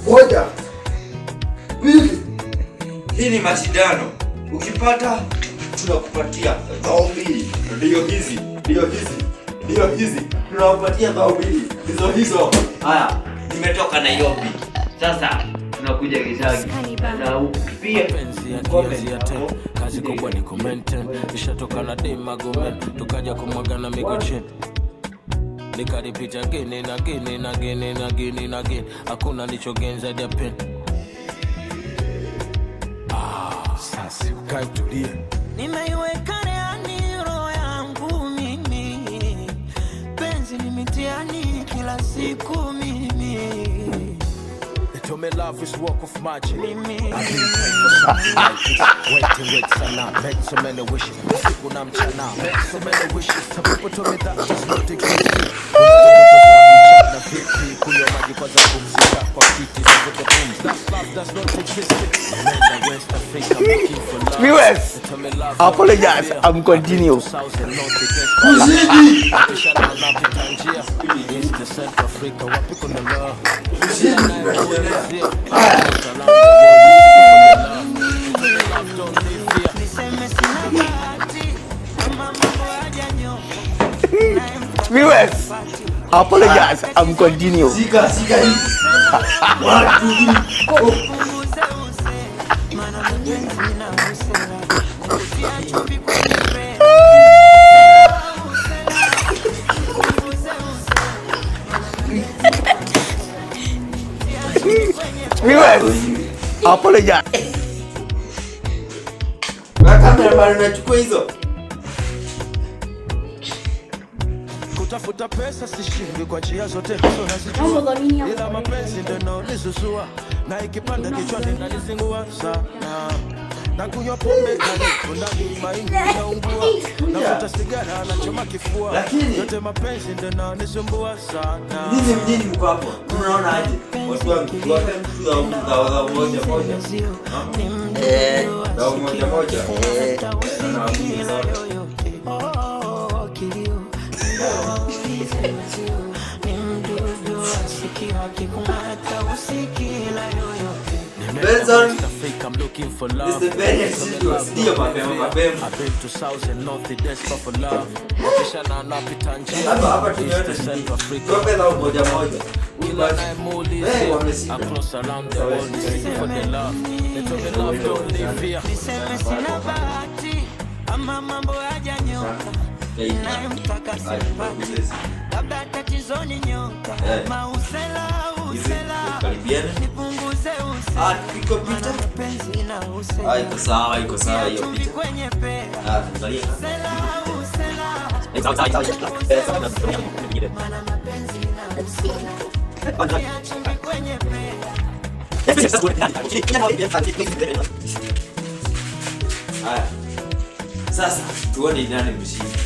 Moja, mbili. Hii ni mashindano. Ukipata tunakupatia bao mbili. Ndio hizi. Tunakupatia bao mbili. Hizo. Haya, nimetoka Nairobi. Sasa tunakuja Gishagi. Na pia kazi kubwa ni comment. Nishatoka na dema gomen. Tukaja kumwagana miguu chini. Nikaripita again. Hakuna nilichogenza dia pen. Sasa ukae tulie. Nimeiweka ndani roho yangu mimi. Penzi ni mitiani kila siku mimi. They told me love is work of magic. I've been praying for something like this. Waiting sana. Made so many wishes. Kuna mchana. Made so many wishes. Some people told me that does not exist. Kunywa maji kwanza kumzika kwa kiti zote pumzi. That love does not exist. West Africa looking for love. Viewers, apologize, I'm continue. Central Africa, wapi kuna love? Viewers, apologize, I'm continue. Sika hii. Watu. Viewers, apologize. Kamera unachukua hizo. Kutafuta pesa sishindi kwa njia zote hizo nazijua. Ila mapenzi ndio yananizuzua. Na ikipanda kichwani nanizingua sana. Na kunywa pombe kali kuna mahindi naungua. Navuta sigara nachoma kifua. Yote mapenzi ndio yananisumbua sana. Nini mjini mko hapo? Unaona aje? Watu wangu wape mtu au mdao moja. Dao moja. Benson, I'm looking for love. this is very serious. Ndio mapema. I've been to South and North, the desperate for love. Wakisha na napita njia. Hapa tumeona Central Africa. tupe dao moja. Kila nayemuuliza across around the world seeking for the love. They told me love don't live here. Niseme sina bahati ama mambo hajanyoka. Nayemtaka simpati labda tatizo ni nyoka. Mausela nipunguze usela. Iko picha. Penzi na usela. Iko sawa hiyo picha. Kwenye pera. Angalia. Usela. Mana mapenzi na usela. Kwenye pera. Haya. Sasa tuone nani mshindi.